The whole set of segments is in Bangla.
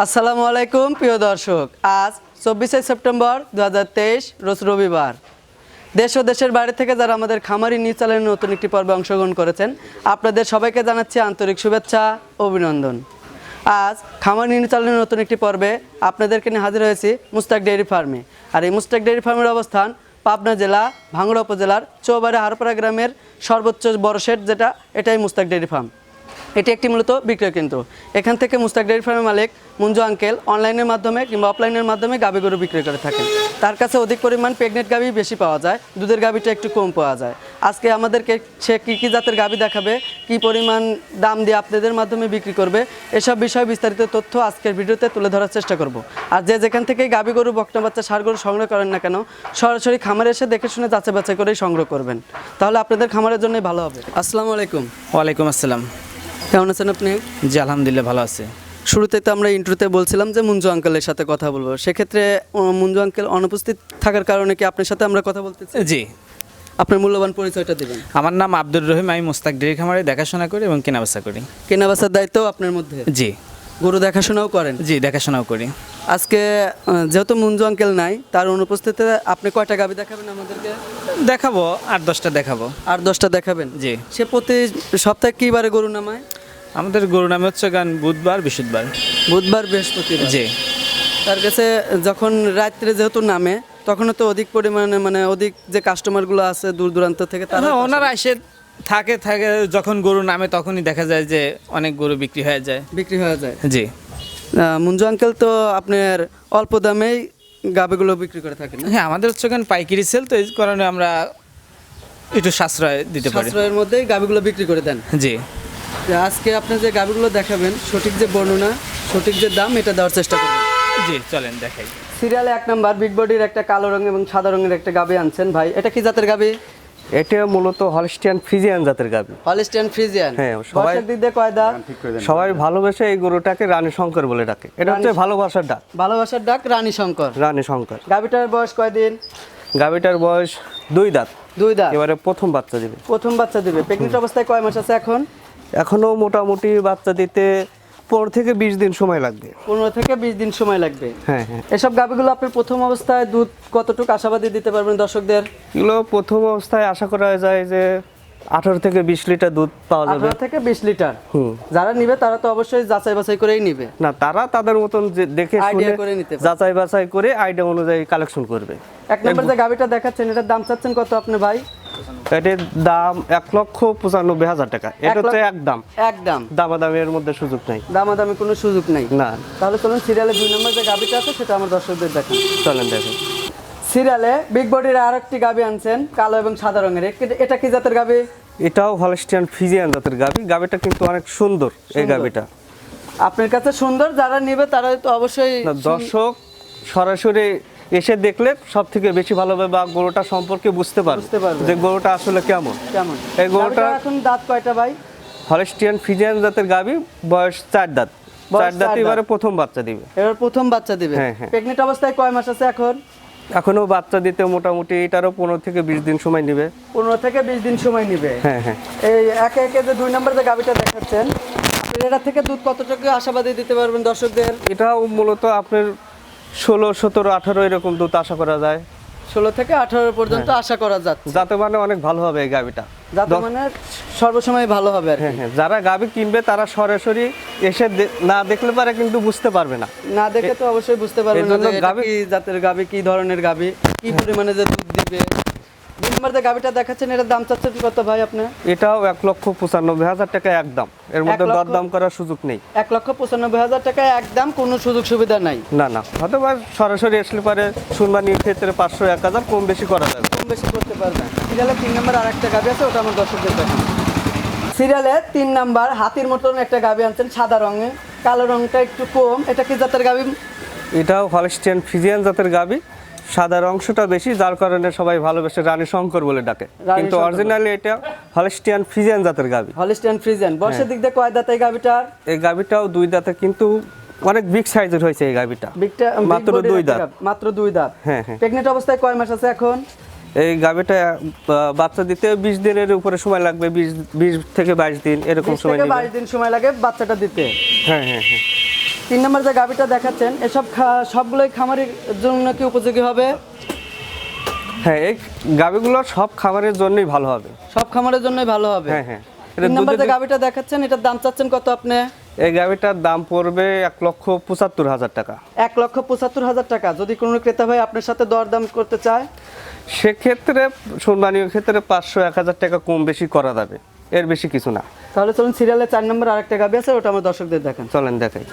আসসালামু আলাইকুম প্রিয় দর্শক, আজ 24 সেপ্টেম্বর 2023 রোজ রবিবার। দেশ ও দেশের বাইরে থেকে যারা আমাদের খামারি নিউজ চ্যানেলের নতুন একটি পর্বে অংশগ্রহণ করেছেন, আপনাদের সবাইকে জানাচ্ছি আন্তরিক শুভেচ্ছা অভিনন্দন। আজ খামারি নিউজ চ্যানেলের নতুন একটি পর্বে আপনাদেরকে নিয়ে হাজির হয়েছি মুস্তাক ডেইরি ফার্মে। আর এই মুস্তাক ডেইরি ফার্মের অবস্থান পাবনা জেলা ভাঙ্গুড়া উপজেলার চৌবাড়ি হারপাড়া গ্রামের সর্বোচ্চ বড় শেড যেটা, এটাই মুস্তাক ডেইরি ফার্ম। এটি একটি মূলত বিক্রয় কেন্দ্র। এখান থেকে মুস্তাক ডেইরি ফার্মের মালিক মঞ্জু আঙ্কেল অনলাইনের মাধ্যমে কিংবা অফলাইনের মাধ্যমে গাভী গরু বিক্রি করে থাকেন। তার কাছে অধিক পরিমাণ প্রেগনেন্ট গাভী বেশি পাওয়া যায়, দুধের গাভীটা একটু কম পাওয়া যায়। আজকে আমাদেরকে সে কী জাতের গাভী দেখাবে, কী পরিমাণ দাম দিয়ে আপনাদের মাধ্যমে বিক্রি করবে, এসব বিষয়ে বিস্তারিত তথ্য আজকের ভিডিওতে তুলে ধরার চেষ্টা করব। আর যে যেখান থেকেই গাভী গরু, বকনা বাচ্চা, ষাঁড় গরু সংগ্রহ করেন না কেন, সরাসরি খামারে এসে দেখে শুনে যাচাই বাছাই করেই সংগ্রহ করবেন, তাহলে আপনাদের খামারের জন্যই ভালো হবে। আসসালামু আলাইকুম। ওয়ালাইকুম আসসালাম। কেমন আছেন আপনি? জি আলহামদুলিল্লাহ ভালো আছে। শুরুতে তো আমরা ইন্ট্রোতে বলছিলাম যে মঞ্জু আঙ্কেলের সাথে কথা বলবো, সেক্ষেত্রে মঞ্জু আঙ্কেল অনুপস্থিত থাকার কারণে কি আপনার সাথে আমরা কথা বলতেছি? জি, আপনার মূল্যবান পরিচয়টা দেবেন। আমার নাম আব্দুর রহিম, আমি মুস্তাক ডেইরি খামারে দেখাশোনা করি এবং কেনাবেচা করি। কেনাবেচার দায়িত্ব আপনার মধ্যে? জি। গরু দেখাশোনাও করেন? জি, দেখাশোনাও করি। আজকে যেহেতু মঞ্জু আঙ্কেল নাই, তার অনুপস্থিতিতে আপনি কয়টা গাভী দেখাবেন আমাদেরকে? দেখাবো 8-10টা দেখাবো। 8-10টা দেখাবেন? জি। সে প্রতি সপ্তাহে কী বারে গরু নামায়? আমাদের গরু নামে হচ্ছে বুধবার, বৃহস্পতিবার। বুধবার, বৃহস্পতিবার। জি। তার কাছে যখন রাত্রে যেহেতু নামে, তখন তো অধিক পরিমাণে মানে অধিক যে কাস্টমারগুলো আছে দূর দূরান্ত থেকে, তারা ওনারা এসে থাকে যখন গরু নামে তখনই দেখা যায় যে অনেক গরু বিক্রি হয়ে যায়। জি। মঞ্জু আঙ্কেল তো আপনার অল্প দামেই গাভীগুলো বিক্রি করে থাকেন? হ্যাঁ, আমাদের হচ্ছে পাইকারি সেল, তো এই কারণে আমরা একটু সাশ্রয় দিতে পারি। সাশ্রয়ের মধ্যেই গাভীগুলো বিক্রি করে দেন? জি। আজকে আপনি যে গাভীগুলো দেখাবেন, সঠিক যে বর্ণনা, সঠিক যে দাম, এটা দেওয়ার চেষ্টা করবেন। জি চলেন দেখাই। সিরিয়ালে 1 নাম্বার বিগ বডির একটা কালো রঙ এবং সাদা রঙের একটা গাভী আনছেন ভাই, এটা কি জাতের গাভী? এটা মূলত হলস্টিয়ান ফ্রিজিয়ান জাতের গাভী। Holstein Friesian. হ্যাঁ, সবাই দিক দিয়ে কয় দাঁত? সবাই ভালোবেসে এই গরুটাকে রানী শঙ্কর বলে ডাকে। এটা হচ্ছে ভালোবাসার ডাক। ভালোবাসার ডাক রানী শঙ্কর। রানী শঙ্কর। গাভীটার বয়স কয়দিন? গাভীটার বয়স 2 দাঁত। 2 দাঁত। এবারে প্রথম বাচ্চা দিবে। প্রথম বাচ্চা দিবে। প্রেগনেন্ট অবস্থায় কয় মাস আছে এখন? এখনো মোটামুটি বাচ্চা দিতে 15 থেকে 20 দিন সময় লাগবে। 15 থেকে 20 দিন সময় লাগবে। হ্যাঁ হ্যাঁ। এসব গাভীগুলো আপনি প্রথম অবস্থায় দুধ কতটুকু আশাবাদী দিতে পারবেন দর্শকদের? এগুলো প্রথম অবস্থায় আশা করা যায় যে 18 থেকে 20 লিটার দুধ পাওয়া যাবে। 18 থেকে 20 লিটার। যারা নিবে তারা তো অবশ্যই যাচাই বাছাই করেই নিবে। না, তারা তাদের মতন দেখে শুনে করে নিতে পারে, যাচাই বাছাই করে আইডিয়া অনুযায়ী কালেকশন করবে। 1 নম্বর যে গাভীটা দেখাচ্ছেন, এটার দাম চাচ্ছেন কত আপনি ভাই? এটার দাম 1,95,000 টাকা। এটা হচ্ছে একদম দামাদামের মধ্যে সুযোগ নাই। দামাদামি কোনো সুযোগ নাই না। তাহলে চলুন সিরিয়ালে 2 নম্বর যে গাভীটা আছে সেটা আমার দর্শকদের দেখান। চলেন দেখেন। সিরিয়ালে বিগ বডির আরেকটি গাভী আনছেন, কালো এবং সাদা রঙের। এটা কি জাতের গাভী? এটাও হলস্টিয়ান ফ্রিজিয়ান জাতের গাভী। গাভীটা কিন্তু অনেক সুন্দর। এই গাভীটা আপনার কাছে সুন্দর, যারা নেবে তারা তো অবশ্যই দর্শক সরাসরি এসে দেখলে সব থেকে বেশি ভালোভাবে বা গরুটা সম্পর্কে বুঝতে পারবে যে গরুটা আসলে কেমন। এই গরুটা এখন দাঁত কয়টা ভাই? হলস্টিয়ান ফ্রিজিয়ান জাতের গাভী, বয়স 4 দাঁত। 4 দাঁত এবারে প্রথম বাচ্চা দিবে। এবার প্রথম বাচ্চা দিবে। হ্যাঁ হ্যাঁ। প্রেগনেন্ট অবস্থায় কয় মাস আছে এখন? এখনো বাচ্চা দিতে মোটামুটি এটারও 15 থেকে 20 দিন সময় নেবে। 15 থেকে 20 দিন সময় নেবে। হ্যাঁ হ্যাঁ। এই একে একে যে 2 নম্বর যে গাভীটা দেখাচ্ছেন, আপনি এটা থেকে দুধ কতটুকু আশাবাদী দিতে পারবেন দর্শকদের? এটাও মূলত আপনার 16, 17, 18 এরকম দুধ আশা করা যায়। 16 থেকে 18 পর্যন্ত আশা করা যাচ্ছে। যাতে মানে অনেক ভালো হবে এই গাভীটা। যাতে মানে সর্বসময় ভালো হবে আর কি। হ্যাঁ হ্যাঁ। যারা গাভী কিনবে তারা সরাসরি এসে না দেখলে পারে কিন্তু বুঝতে পারবে না। না দেখে তো অবশ্যই বুঝতে পারবে না যে এটা কি জাতের গাভী, কি ধরনের গাভী, কি পরিমাণে যে দুধ দিবে। 2 নম্বর যে গাভীটা দেখাচ্ছেন, এটার দাম চাচ্ছেন কত ভাই আপনি? এটাও 1,95,000 টাকা একদম। এর মধ্যে দরদাম করার সুযোগ নেই। 1,95,000 টাকা একদম, কোনো সুযোগ সুবিধা নাই? না না, হয়তো বা সরাসরি আসলে পারে শুনবানির ক্ষেত্রে 500-1000 কম বেশি করা যাবে। কম বেশি করতে পারবেন। সিরিয়ালে 3 নম্বর আরেকটা গাভী আছে, ওটা আমার দর্শকদের দেখান। সিরিয়ালে 3 নাম্বার হাতির মতন একটা গাভী আনছেন, সাদা রঙের, কালো রঙটা একটু কম। এটা কি জাতের গাভী? এটাও হলস্টিয়ান ফ্রিজিয়ান জাতের গাভী। সাদার অংশটা বেশি, যার কারণে সবাই ভালোবেসে রানী শঙ্কর বলে ডাকে, কিন্তু অরিজিনালি এটা হলস্টিয়ান ফ্রিজিয়ান জাতের গাভী। Holstein Friesian. বয়সের দিক দিয়ে কয় দাঁত এই গাভীটার? এই গাভীটাও 2 দাঁতে, কিন্তু অনেক বিগ সাইজের হয়েছে এই গাভীটা। মাত্র 2 দাঁত। মাত্র 2 দাঁত। হ্যাঁ হ্যাঁ। প্রেগনেন্ট অবস্থায় কয় মাস আছে এখন? এই গাভীটা বাচ্চা দিতে 20 দিনের উপরে সময় লাগবে। 20 থেকে 22 দিন এরকম সময় নেবে। 22 দিন সময় লাগে বাচ্চাটা দিতে। হ্যাঁ হ্যাঁ হ্যাঁ। 3 নম্বর যে গাভীটা দেখাচ্ছেন এসব সবগুলোই খামারের জন্য কি উপযোগী হবে? হ্যাঁ, এই গাভীগুলো সব খাবারের জন্যই ভালো হবে। সব খামারের জন্যই ভালো হবে। হ্যাঁ হ্যাঁ। 3 নম্বর যে গাভীটা দেখাচ্ছেন এটার দাম চাচ্ছেন কত আপনি? এই গাভীটার দাম পড়বে 1,75,000 টাকা। 1,75,000 টাকা। যদি কোনো ক্রেতা ভাই আপনার সাথে দরদাম করতে চায় সেক্ষেত্রে সম্মানীয় ক্ষেত্রে 500-1,000 টাকা কম বেশি করা যাবে, এর বেশি কিছু না। তাহলে চলুন সিরিয়ালে 4 নম্বর আরেকটা গাভী আছে, ওটা আমার দর্শকদের দেখান। চলেন দেখাই।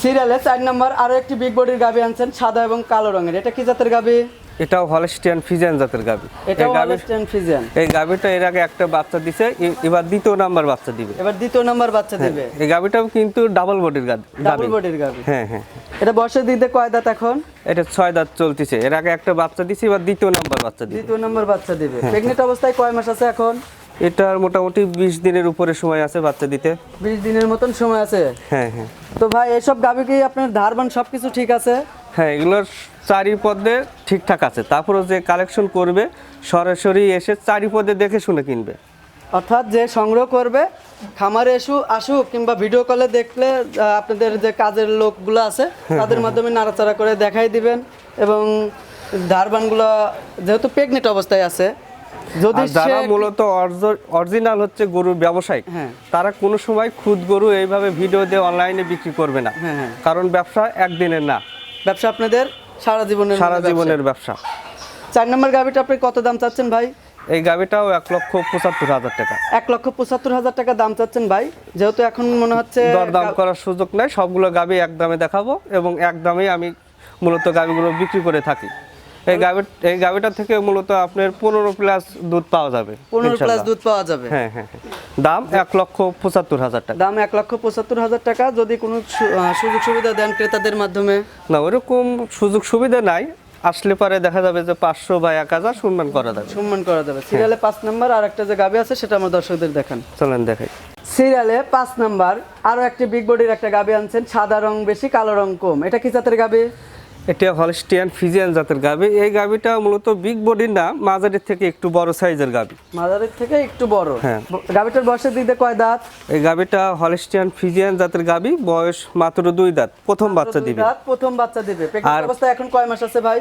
সিরিয়ালে 4 নম্বর আরো একটি বিগ বডির গাভী আনছেন, সাদা এবং কালো রঙের। এটা কি জাতের গাভী? এটাও হলস্টিয়ান ফ্রিজিয়ান জাতের গাভী। এটাও হলস্টিয়ান ফ্রিজিয়ান। এই গাভীটা এর আগে একটা বাচ্চা দিছে, এবার দ্বিতীয় নাম্বার বাচ্চা দিবে। এবার দ্বিতীয় নাম্বার বাচ্চা দিবে। এই গাভীটাও কিন্তু ডাবল বডির গাভী। ডাবল বডির গাভী। হ্যাঁ হ্যাঁ। এটা বয়সের দিক দিয়ে কয় দাঁত এখন? এটা 6 দাঁত চলতেছে। এর আগে একটা বাচ্চা দিছে, এবার দ্বিতীয় নাম্বার বাচ্চা দিবে। দ্বিতীয় নাম্বার বাচ্চা দিবে। প্রেগন্যান্ট অবস্থায় কয় মাস আছে এখন? এটার মোটামুটি 20 দিনের উপরে সময় আছে বাচ্চা দিতে। 20 দিনের মতন সময় আছে। হ্যাঁ হ্যাঁ। তো ভাই এসব গাভী কি আপনার ধারবান সবকিছু ঠিক আছে? হ্যাঁ, এগুলোর চারিপদে ঠিকঠাক আছে। তারপরে যে কালেকশন করবে সরাসরি এসে চারিপদে দেখে শুনে কিনবে। অর্থাৎ যে সংগ্রহ করবে খামারে আসুক কিংবা ভিডিও কলে দেখলে আপনাদের যে কাজের লোকগুলো আছে তাদের মাধ্যমে নাড়াচাড়া করে দেখাই দিবেন। এবং ধারবানগুলো যেহেতু প্রেগনেন্ট অবস্থায় আছে, যদি যারা মূলত অরিজিনাল হচ্ছে গরুর ব্যবসায়ী, হ্যাঁ, তারা কোনো সময় খুদ গরু এইভাবে ভিডিও দিয়ে অনলাইনে বিক্রি করবে না। হ্যাঁ হ্যাঁ। কারণ ব্যবসা একদিনের না, ব্যবসা আপনাদের সারা জীবনের ব্যবসা। 4 নম্বর গাভীটা আপনি কত দাম চাচ্ছেন ভাই? এই গাভীটাও 1,75,000 টাকা। 1,75,000 টাকা দাম চাচ্ছেন ভাই। যেহেতু এখন মনে হচ্ছে দরদাম করার সুযোগ নাই, সবগুলো গাভী এক দামে দেখাবো এবং এক দামেই আমি মূলত গাভীগুলো বিক্রি করে থাকি। এই গাভীটা থেকে মূলত আপনার 15+ দুধ পাওয়া যাবে। 15+ দুধ পাওয়া যাবে। হ্যাঁ হ্যাঁ। দাম 1,75,000 টাকা। দাম 1,75,000 টাকা। যদি কোনো সুযোগ সুবিধা দেন ক্রেতাদের মাধ্যমে? না, ওরকম সুযোগ সুবিধা নাই। আসলে পরে দেখা যাবে যে 500 বা 1,000 সম্মান করা যাবে। সম্মান করা যাবে। সিরিয়ালে 5 নম্বর আর একটা যে গাভী আছে সেটা আমার দর্শকদের দেখান। চলেন দেখাই। সিরিয়ালে 5 নম্বর আরো একটি বিগ বডির একটা গাভী আনছেন, সাদা রং বেশি কালো রং কম। এটা কি জাতের গাভী? এটা হলস্টিয়ান ফ্রিজিয়ান জাতের গাভী। এই গাভীটা মূলত বিগ বডির না, মাঝারির থেকে একটু বড় সাইজের গাভী। মাঝারির থেকে একটু বড়। হ্যাঁ। গাভীটার বয়সের দিক দিয়ে কয় দাঁত? এই গাভীটা হলস্টিয়ান ফ্রিজিয়ান জাতের গাভী, বয়স মাত্র 2 দাঁত, প্রথম বাচ্চা দিবে। প্রথম বাচ্চা দিবে। প্রেগন্যান্ট অবস্থায় এখন কয় মাস আছে ভাই?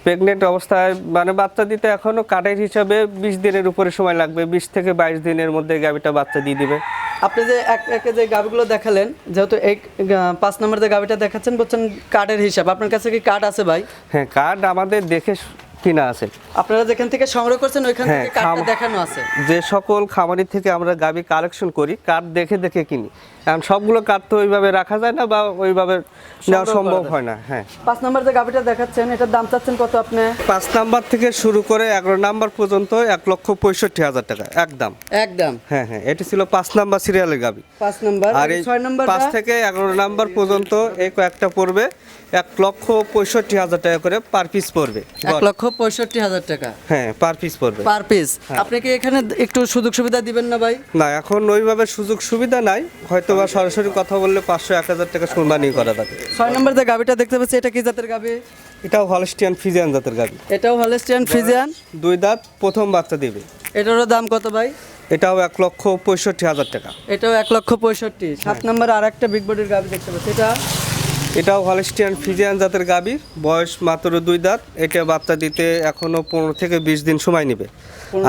প্রেগনেন্ট অবস্থায় মানে বাচ্চা দিতে এখনো কাটের হিসাবে 20 দিনের উপরে সময় লাগবে। 20 থেকে 22 দিনের মধ্যে গাভীটা বাচ্চা দিয়ে দিবে। আপনি যে একে যে গাভীগুলো দেখালেন, যেহেতু এই 5 নম্বর যে গাভীটা দেখাচ্ছেন বলছেন কার্ডের হিসাব, আপনার কাছে কি কার্ড আছে ভাই? হ্যাঁ, কার্ড আমাদের দেখে কিনা আছে। আপনারা যেখান থেকে সংগ্রহ করছেন ওইখান হ্যাঁ, থেকে কার্ডটা দেখানো আছে। যে সকল খামারি থেকে আমরা গাভী কালেকশন করি, কার্ড দেখে দেখে কিনি। কারণ সবগুলো কার্ড তো ওইভাবে রাখা যায় না বা ওইভাবে নেওয়া সম্ভব হয় না। হ্যাঁ। 5 নম্বর যে গাভীটা দেখাচ্ছেন এটার দাম চাচ্ছেন কত আপনি? 5 নাম্বার থেকে শুরু করে 11 নাম্বার পর্যন্ত 1,65,000 টাকা একদম। একদম। হ্যাঁ হ্যাঁ। এটি ছিল 5 নাম্বার সিরিয়ালের গাভী। 5 নম্বর। আর এই 6 নম্বর 5 থেকে 11 নাম্বার পর্যন্ত এই কয়েকটা পড়বে 1,65,000 টাকা করে পার পিস পড়বে। 1,65,000 টাকা। হ্যাঁ, পার পিস পড়বে। Per piece. আপনি কি এখানে একটু সুযোগ সুবিধা দিবেন না ভাই? না, এখন ওইভাবে সুযোগ সুবিধা নাই। হয়তো বা সরাসরি কথা বললে 500-1,000 টাকা সম্মানী করা যাবে। 6 নম্বর যে গাভীটা দেখতে পাচ্ছি এটা কি জাতের গাভী? এটাও হলস্টিয়ান ফ্রিজিয়ান জাতের গাভী। এটাও হলস্টিয়ান ফ্রিজিয়ান। 2 দাঁত, প্রথম বাচ্চা দিবে। এটারও দাম কত ভাই? এটাও 1,65,000 টাকা। এটাও 1,65,000। 7 নম্বর আর একটা বিগ বডির গাভী দেখতে পাচ্ছি, এটাও হলস্টিয়ান ফ্রিজিয়ান জাতের গাভী, বয়স মাত্র 2 দাঁত। এটা বাচ্চা দিতে এখনো 15 থেকে 20 দিন সময় নেবে।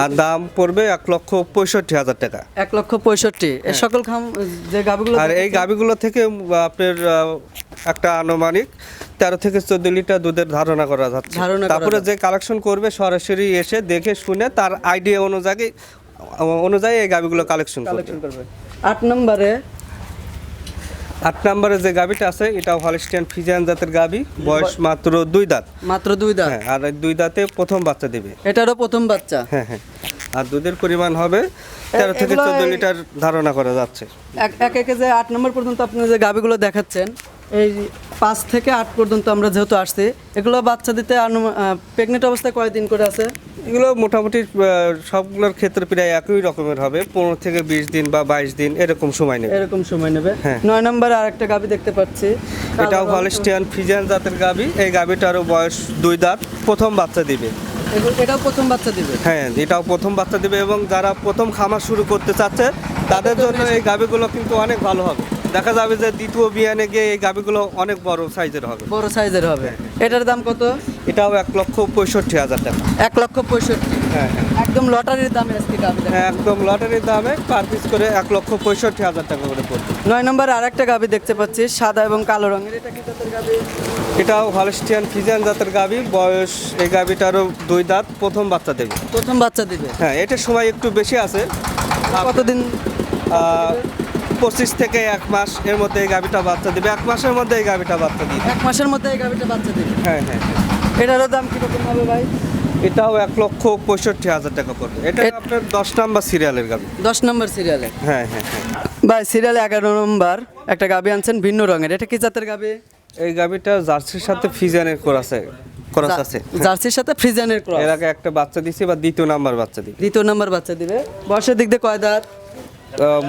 আর দাম পড়বে 1,65,000 টাকা। 1,65,000। এই সকল যে গাভীগুলো আর এই গাভীগুলো থেকে আপনার একটা আনুমানিক 13 থেকে 14 লিটার দুধের ধারণা করা যাচ্ছে। তারপরে যে কালেকশন করবে সরাসরি এসে দেখে শুনে তার আইডিয়া অনুযায়ী এই গাভীগুলো কালেকশন করবে। 8 নম্বরে 8 নম্বরে যে গাভীটা আছে এটাও হলস্টিয়ান ফ্রিজিয়ান জাতের গাভী, বয়স মাত্র 2 দাঁত। মাত্র 2 দাঁত। হ্যাঁ, আর এই 2 দাঁতে প্রথম বাচ্চা দিবে। এটারও প্রথম বাচ্চা। হ্যাঁ হ্যাঁ। আর দুধের পরিমাণ হবে 13 থেকে 14 লিটার ধারণা করা যাচ্ছে। একে যে 8 নম্বর পর্যন্ত আপনি যে গাভীগুলো দেখাচ্ছেন, এই 5 থেকে 8 পর্যন্ত আমরা যেহেতু আসছি, এগুলো বাচ্চা দিতে প্রেগনেন্ট অবস্থায় কয়দিন করে আছে? এগুলো মোটামুটি সবগুলোর ক্ষেত্রে প্রায় একই রকমের হবে। 15 থেকে 20 দিন বা 22 দিন এরকম সময় নেবে। 9 নম্বরে আরেকটা গাভী দেখতে পাচ্ছি, এটাও হলস্টিয়ান ফ্রিজিয়ান জাতের গাভী। এই গাভীটারও বয়স 2 দাঁত, প্রথম বাচ্চা দিবে। এটাও প্রথম বাচ্চা দিবে। হ্যাঁ, এটাও প্রথম বাচ্চা দিবে এবং যারা প্রথম খামার শুরু করতে চাচ্ছে তাদের জন্য এই গাভীগুলো কিন্তু অনেক ভালো হবে। দেখা যাবে যে দ্বিতীয় বিয়ানে গিয়ে এই গাভিগুলো অনেক বড় সাইজের হবে। বড় সাইজের হবে। এটার দাম কত? এটাও 1,65,000 টাকা। 1,65,000। হ্যাঁ হ্যাঁ একদম লটারির দামে আজকে গাভি দেখাচ্ছেন। হ্যাঁ, একদম লটারির দামে পার পিস করে 1,65,000 টাকা করে পড়বে। 9 নম্বরে আরেকটা গাভি দেখতে পাচ্ছি সাদা এবং কালো রঙের। এটা কি জাতের গাভি? এটাও হলস্টিয়ান ফ্রিজিয়ান জাতের গাভি। বয়স এই গাভিটারও 2 দাঁত, প্রথম বাচ্চা দেবে। প্রথম বাচ্চা দিবে। হ্যাঁ, এটার সময় একটু বেশি আছে, কতদিন? 25 থেকে 1 মাস এর মধ্যে এই গাভিটা বাচ্চা দিবে। 1 মাসের মধ্যে এই গাভিটা বাচ্চা দিবে। 1 মাসের মধ্যে এই গাভিটা বাচ্চা দিবে। হ্যাঁ হ্যাঁ হ্যাঁ। এটারও দাম কিরকম হবে ভাই? এটাও 1,65,000 টাকা পড়বে। এটা আপনার 10 নাম্বার সিরিয়ালের গাভি। 10 নম্বর সিরিয়ালে। হ্যাঁ হ্যাঁ হ্যাঁ। ভাই সিরিয়ালে 11 নম্বর একটা গাভি আনছেন ভিন্ন রঙের। এটা কি জাতের গাভি? এই গাভিটা জার্সির সাথে ফ্রিজিয়ানের ক্রস আছে। জার্সির সাথে ফ্রিজিয়ানের ক্রস। এর আগে একটা বাচ্চা দিছি, বা দ্বিতীয় নাম্বার বাচ্চা দিবে। দ্বিতীয় নম্বর বাচ্চা দিবে। বয়সের দিক দিয়ে কয় দাঁত?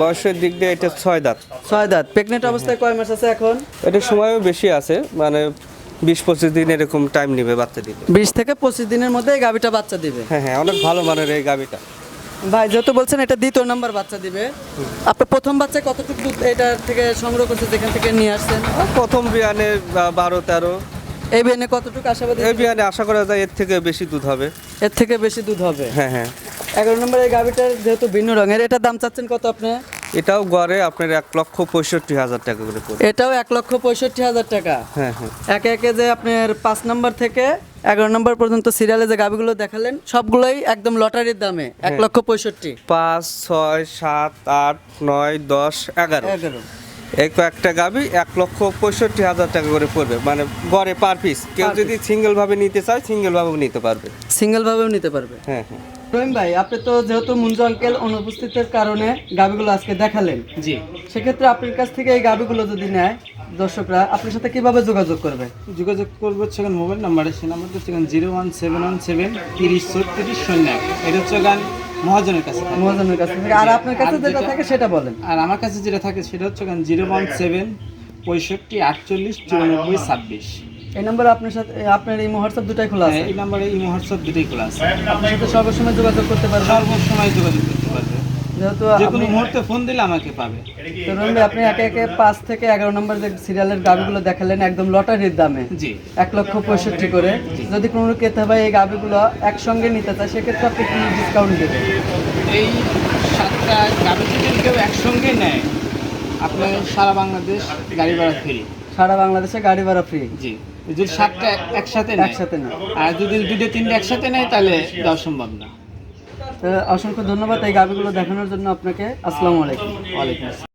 বয়সের দিক দিয়ে এটা 6 দাঁত। 6 দাঁত। প্রেগনেন্ট অবস্থায় কয় মাস আছে এখন? এটার সময়ও বেশি আছে, মানে 20-25 দিন এরকম টাইম নেবে বাচ্চা দিতে। 20 থেকে 25 দিনের মধ্যে এই গাভিটা বাচ্চা দিবে। হ্যাঁ হ্যাঁ, অনেক ভালো মানের এই গাভিটা। ভাই যেহেতু বলছেন এটা দ্বিতীয় নম্বর বাচ্চা দিবে, আপনি প্রথম বাচ্চায় কতটুকু দুধ এটার থেকে সংগ্রহ করছেন যেখান থেকে নিয়ে আসছেন? প্রথম বিয়ানে 12-13। এই বিয়ানে কতটুকু আশাবাদী? এই বিয়ানে আশা করা যায় এর থেকে বেশি দুধ হবে। এর থেকে বেশি দুধ হবে। হ্যাঁ হ্যাঁ। 11 নম্বর এই গাভিটার যেহেতু ভিন্ন রঙের, এটার দাম চাচ্ছেন কত আপনি? এটাও গড়ে আপনার 1,65,000 টাকা করে পড়বে। এটাও 1,65,000 টাকা। হ্যাঁ হ্যাঁ। একে একে যে আপনার 5 নম্বর থেকে 11 নম্বর পর্যন্ত সিরিয়ালে যে গাভিগুলো দেখালেন সবগুলোই একদম লটারির দামে 1,65,000। 5, 6, 7, 8, 9, 10, 11 এই কয়েকটা গাভি 1,65,000 টাকা করে পড়বে, মানে গড়ে পার পিস। কেউ যদি সিঙ্গেল ভাবে নিতে চায় সিঙ্গেল ভাবেও নিতে পারবে। সিঙ্গেল ভাবেও নিতে পারবে। হ্যাঁ হ্যাঁ। রহিম ভাই আপনি তো যেহেতু মুঞ্জু আঙ্কেল অনুপস্থিতির কারণে গাভিগুলো আজকে দেখালেন, জি। সেক্ষেত্রে আপনার কাছ থেকে এই গাভিগুলো যদি নেয় দর্শকরা আপনার সাথে কিভাবে যোগাযোগ করবে? যোগাযোগ করবো হচ্ছে মোবাইল নাম্বার, সে নাম্বারটা হচ্ছে 01717 30 34 01। এটা হচ্ছে মহাজনের কাছে থাকে। মহাজনের কাছে থেকে। আর আপনার কাছে যেটা থাকে সেটা বলেন। আর আমার কাছে যেটা থাকে সেটা হচ্ছে 017 65 48 94 26। এই নাম্বার আপনার সাথে আপনার এই হোয়াটসঅ্যাপ দুটাই খোলা আছে? এই নাম্বারে এই হোয়াটসঅ্যাপ দুটোই খোলা আছে। আপনার সাথে সর্বসময় যোগাযোগ করতে পারবে? সর্বসময় যোগাযোগ করতে পারবে, যেহেতু যে কোনো আপনি মুহূর্তে ফোন দিলে আমাকে পাবে। তো রহিম ভাই আপনি একে একে 5 থেকে 11 নম্বর যে সিরিয়ালের গাভিগুলো দেখালেন একদম লটারির দামে জি। 1,65,000 করে। যদি কোনো ক্রেতা ভাই এই গাভিগুলো একসঙ্গে নিতে চায় সেক্ষেত্রে আপনি কি ডিসকাউন্ট দেবেন? এই 7টা গাড়ি যদি কেউ একসঙ্গে নেয় আপনার সারা বাংলাদেশ গাড়ি ভাড়া ফ্রি। সারা বাংলাদেশে গাড়ি ভাড়া ফ্রি? জি। যদি 7টা একসাথে নেয়, একসাথে নেয়। আর যদি 2-3টা একসাথে নেয় তাহলে দেওয়া সম্ভব না। তো অসংখ্য ধন্যবাদ এই গাভিগুলো দেখানোর জন্য আপনাকে। আসসালামু আলাইকুম। ওয়ালাইকুম আসসালাম।